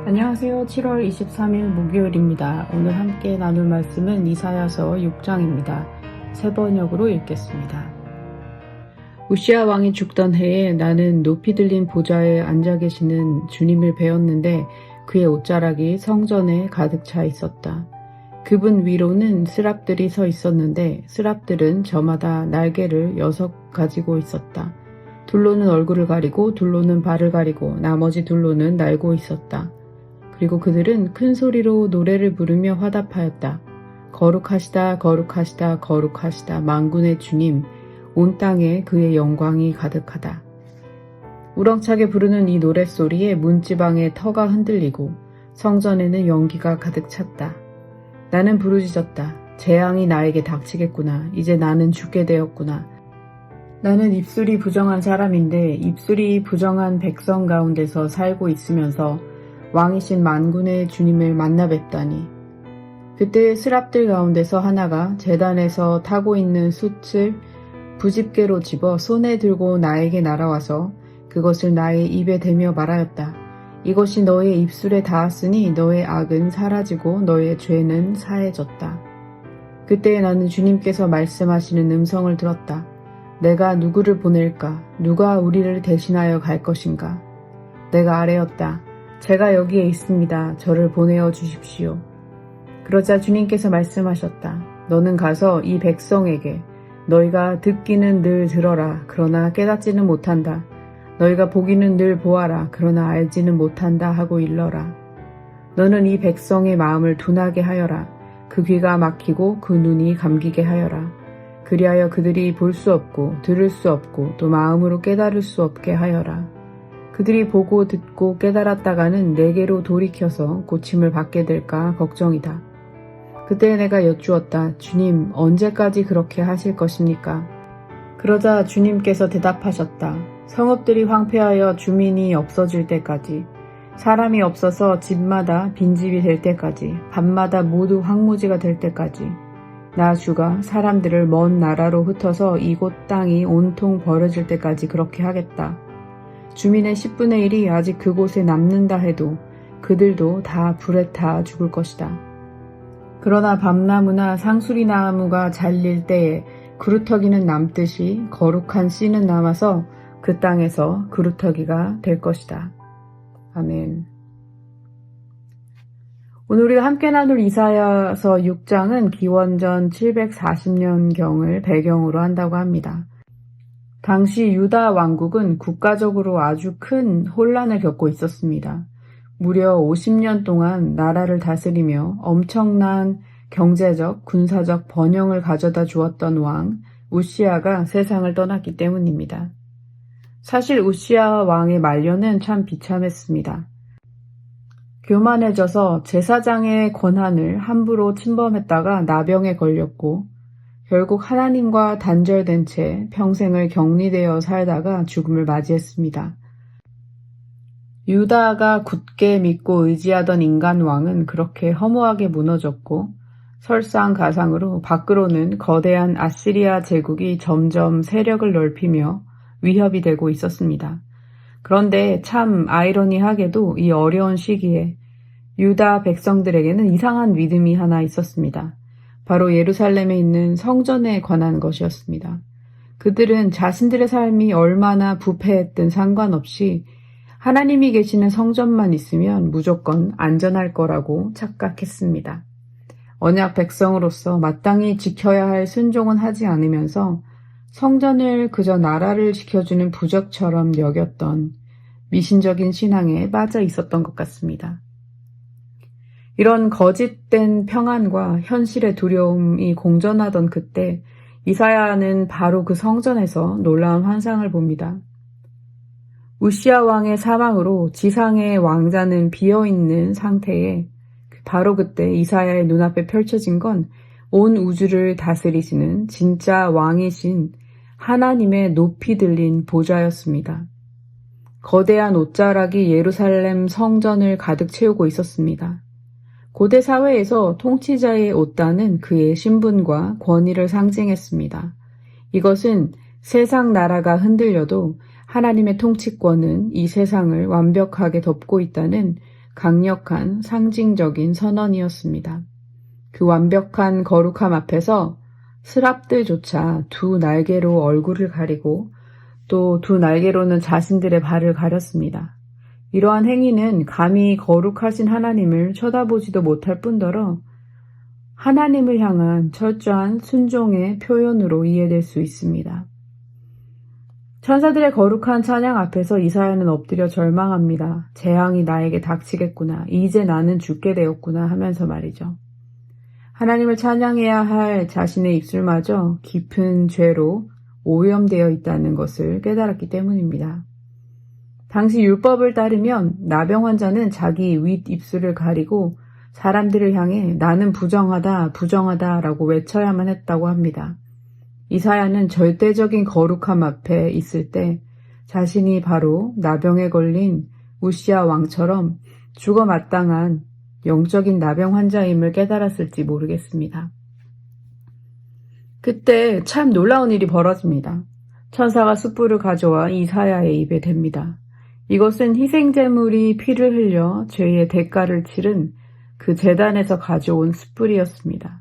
안녕하세요. 7월 23일 목요일입니다. 오늘 함께 나눌 말씀은 이사야서 6장입니다. 세 번역으로 읽겠습니다. 우시아 왕이 죽던 해에 나는 높이 들린 보좌에 앉아 계시는 주님을 배웠는데 그의 옷자락이 성전에 가득 차 있었다. 그분 위로는 스랍들이 서 있었는데 스랍들은 저마다 날개를 6 가지고 있었다. 둘로는 얼굴을 가리고 둘로는 발을 가리고 나머지 둘로는 날고 있었다. 그리고 그들은 큰 소리로 노래를 부르며 화답하였다. 거룩하시다, 거룩하시다, 거룩하시다, 만군의 주님, 온 땅에 그의 영광이 가득하다. 우렁차게 부르는 이 노랫소리에 문지방의 터가 흔들리고 성전에는 연기가 가득 찼다. 나는 부르짖었다. 재앙이 나에게 닥치겠구나. 이제 나는 죽게 되었구나. 나는 입술이 부정한 사람인데 입술이 부정한 백성 가운데서 살고 있으면서 왕이신 만군의 주님을 만나 뵙다니. 그때 스랍들 가운데서 하나가 제단에서 타고 있는 숯을 부집게로 집어 손에 들고 나에게 날아와서 그것을 나의 입에 대며 말하였다. 이것이 너의 입술에 닿았으니 너의 악은 사라지고 너의 죄는 사해졌다. 그때 나는 주님께서 말씀하시는 음성을 들었다. 내가 누구를 보낼까? 누가 우리를 대신하여 갈 것인가? 내가 아뢰었다. 제가 여기에 있습니다. 저를 보내어 주십시오. 그러자 주님께서 말씀하셨다. 너는 가서 이 백성에게 너희가 듣기는 늘 들어라. 그러나 깨닫지는 못한다. 너희가 보기는 늘 보아라. 그러나 알지는 못한다 하고 일러라. 너는 이 백성의 마음을 둔하게 하여라. 그 귀가 막히고 그 눈이 감기게 하여라. 그리하여 그들이 볼 수 없고 들을 수 없고 또 마음으로 깨달을 수 없게 하여라. 그들이 보고 듣고 깨달았다가는 내게로 돌이켜서 고침을 받게 될까 걱정이다. 그때 내가 여쭈었다. 주님, 언제까지 그렇게 하실 것입니까? 그러자 주님께서 대답하셨다. 성읍들이 황폐하여 주민이 없어질 때까지, 사람이 없어서 집마다 빈집이 될 때까지, 밤마다 모두 황무지가 될 때까지, 나 주가 사람들을 먼 나라로 흩어서 이곳 땅이 온통 버려질 때까지 그렇게 하겠다. 주민의 10분의 1이 아직 그곳에 남는다 해도 그들도 다 불에 타 죽을 것이다. 그러나 밤나무나 상수리나무가 잘릴 때에 그루터기는 남듯이 거룩한 씨는 남아서 그 땅에서 그루터기가 될 것이다. 아멘. 오늘 우리가 함께 나눌 이사야서 6장은 기원전 740년경을 배경으로 한다고 합니다. 당시 유다 왕국은 국가적으로 아주 큰 혼란을 겪고 있었습니다. 무려 50년 동안 나라를 다스리며 엄청난 경제적, 군사적 번영을 가져다 주었던 왕 우시아가 세상을 떠났기 때문입니다. 사실 우시아 왕의 말년은 참 비참했습니다. 교만해져서 제사장의 권한을 함부로 침범했다가 나병에 걸렸고 결국 하나님과 단절된 채 평생을 격리되어 살다가 죽음을 맞이했습니다. 유다가 굳게 믿고 의지하던 인간 왕은 그렇게 허무하게 무너졌고 설상가상으로 밖으로는 거대한 아시리아 제국이 점점 세력을 넓히며 위협이 되고 있었습니다. 그런데 참 아이러니하게도 이 어려운 시기에 유다 백성들에게는 이상한 믿음이 하나 있었습니다. 바로 예루살렘에 있는 성전에 관한 것이었습니다. 그들은 자신들의 삶이 얼마나 부패했든 상관없이 하나님이 계시는 성전만 있으면 무조건 안전할 거라고 착각했습니다. 언약 백성으로서 마땅히 지켜야 할 순종은 하지 않으면서 성전을 그저 나라를 지켜주는 부적처럼 여겼던 미신적인 신앙에 빠져 있었던 것 같습니다. 이런 거짓된 평안과 현실의 두려움이 공존하던 그때 이사야는 바로 그 성전에서 놀라운 환상을 봅니다. 우시아 왕의 사망으로 지상의 왕자는 비어있는 상태에 바로 그때 이사야의 눈앞에 펼쳐진 건 온 우주를 다스리시는 진짜 왕이신 하나님의 높이 들린 보좌였습니다. 거대한 옷자락이 예루살렘 성전을 가득 채우고 있었습니다. 고대 사회에서 통치자의 옷단은 그의 신분과 권위를 상징했습니다. 이것은 세상 나라가 흔들려도 하나님의 통치권은 이 세상을 완벽하게 덮고 있다는 강력한 상징적인 선언이었습니다. 그 완벽한 거룩함 앞에서 스랍들조차 두 날개로 얼굴을 가리고 또 두 날개로는 자신들의 발을 가렸습니다. 이러한 행위는 감히 거룩하신 하나님을 쳐다보지도 못할 뿐더러 하나님을 향한 철저한 순종의 표현으로 이해될 수 있습니다. 천사들의 거룩한 찬양 앞에서 이사야는 엎드려 절망합니다. 재앙이 나에게 닥치겠구나. 이제 나는 죽게 되었구나 하면서 말이죠. 하나님을 찬양해야 할 자신의 입술마저 깊은 죄로 오염되어 있다는 것을 깨달았기 때문입니다. 당시 율법을 따르면 나병 환자는 자기 윗입술을 가리고 사람들을 향해 나는 부정하다, 부정하다라고 외쳐야만 했다고 합니다. 이사야는 절대적인 거룩함 앞에 있을 때 자신이 바로 나병에 걸린 우시야 왕처럼 죽어 마땅한 영적인 나병 환자임을 깨달았을지 모르겠습니다. 그때 참 놀라운 일이 벌어집니다. 천사가 숯불을 가져와 이사야의 입에 댑니다. 이것은 희생제물이 피를 흘려 죄의 대가를 치른 그 제단에서 가져온 숯불이었습니다.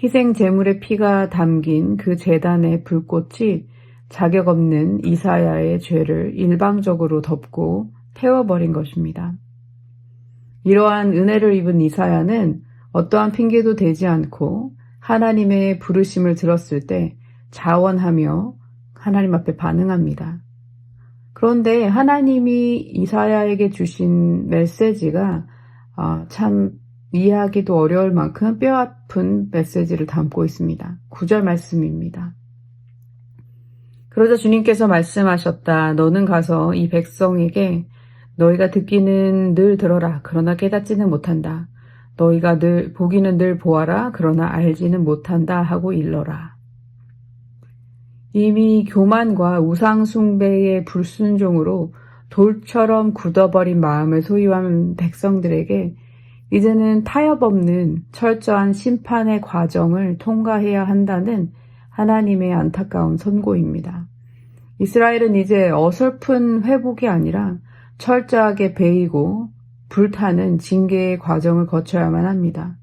희생제물의 피가 담긴 그 제단의 불꽃이 자격 없는 이사야의 죄를 일방적으로 덮고 태워버린 것입니다. 이러한 은혜를 입은 이사야는 어떠한 핑계도 대지 않고 하나님의 부르심을 들었을 때 자원하며 하나님 앞에 반응합니다. 그런데 하나님이 이사야에게 주신 메시지가 참 이해하기도 어려울 만큼 뼈아픈 메시지를 담고 있습니다. 9절 말씀입니다. 그러자 주님께서 말씀하셨다. 너는 가서 이 백성에게 너희가 듣기는 늘 들어라. 그러나 깨닫지는 못한다. 너희가 보기는 늘 보아라. 그러나 알지는 못한다 하고 일러라. 이미 교만과 우상숭배의 불순종으로 돌처럼 굳어버린 마음을 소유한 백성들에게 이제는 타협 없는 철저한 심판의 과정을 통과해야 한다는 하나님의 안타까운 선고입니다. 이스라엘은 이제 어설픈 회복이 아니라 철저하게 베이고 불타는 징계의 과정을 거쳐야만 합니다.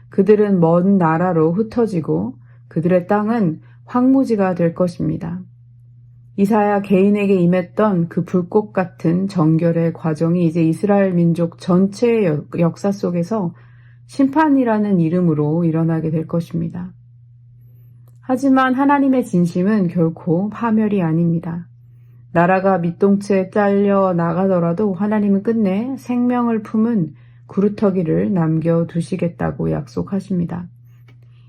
그들은 먼 나라로 흩어지고 그들의 땅은 황무지가 될 것입니다. 이사야 개인에게 임했던 그 불꽃 같은 정결의 과정이 이제 이스라엘 민족 전체의 역사 속에서 심판이라는 이름으로 일어나게 될 것입니다. 하지만 하나님의 진심은 결코 파멸이 아닙니다. 나라가 밑동체에 잘려 나가더라도 하나님은 끝내 생명을 품은 구루터기를 남겨두시겠다고 약속하십니다.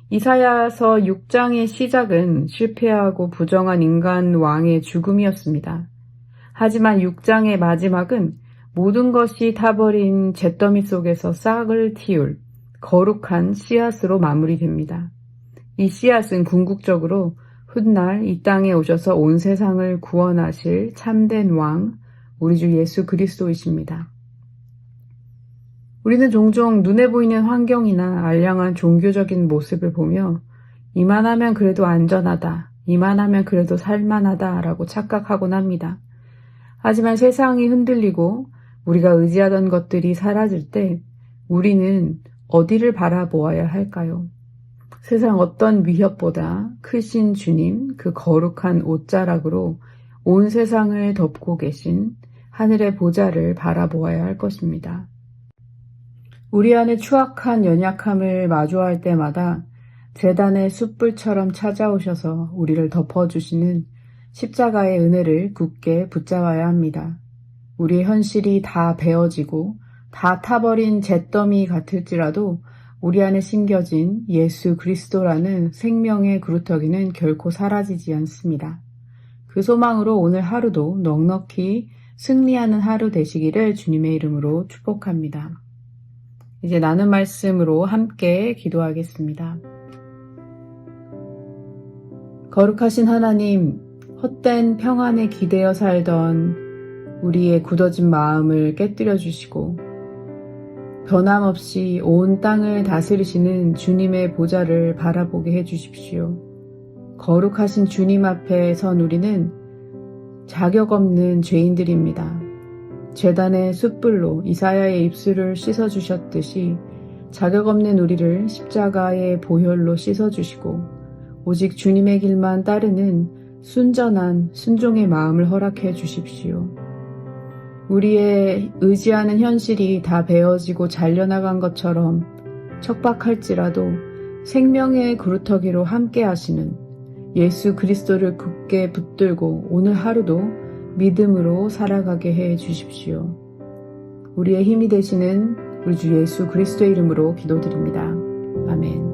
이사야서 6장의 시작은 실패하고 부정한 인간 왕의 죽음이었습니다. 하지만 6장의 마지막은 모든 것이 타버린 잿더미 속에서 싹을 틔울 거룩한 씨앗으로 마무리됩니다. 이 씨앗은 궁극적으로 훗날 이 땅에 오셔서 온 세상을 구원하실 참된 왕, 우리 주 예수 그리스도이십니다. 우리는 종종 눈에 보이는 환경이나 알량한 종교적인 모습을 보며 이만하면 그래도 안전하다, 이만하면 그래도 살만하다 라고 착각하곤 합니다. 하지만 세상이 흔들리고 우리가 의지하던 것들이 사라질 때 우리는 어디를 바라보아야 할까요? 세상 어떤 위협보다 크신 주님, 그 거룩한 옷자락으로 온 세상을 덮고 계신 하늘의 보좌를 바라보아야 할 것입니다. 우리 안에 추악한 연약함을 마주할 때마다 제단의 숯불처럼 찾아오셔서 우리를 덮어주시는 십자가의 은혜를 굳게 붙잡아야 합니다. 우리의 현실이 다 베어지고 다 타버린 잿더미 같을지라도 우리 안에 심겨진 예수 그리스도라는 생명의 구루터기는 결코 사라지지 않습니다. 그 소망으로 오늘 하루도 넉넉히 승리하는 하루 되시기를 주님의 이름으로 축복합니다. 이제 나눈 말씀으로 함께 기도하겠습니다. 거룩하신 하나님, 헛된 평안에 기대어 살던 우리의 굳어진 마음을 깨뜨려 주시고 변함없이 온 땅을 다스리시는 주님의 보좌를 바라보게 해주십시오. 거룩하신 주님 앞에 선 우리는 자격 없는 죄인들입니다. 제단의 숯불로 이사야의 입술을 씻어주셨듯이 자격 없는 우리를 십자가의 보혈로 씻어주시고 오직 주님의 길만 따르는 순전한 순종의 마음을 허락해 주십시오. 우리의 의지하는 현실이 다 베어지고 잘려나간 것처럼 척박할지라도 생명의 그루터기로 함께 하시는 예수 그리스도를 굳게 붙들고 오늘 하루도 믿음으로 살아가게 해 주십시오. 우리의 힘이 되시는 우리 주 예수 그리스도의 이름으로 기도드립니다. 아멘.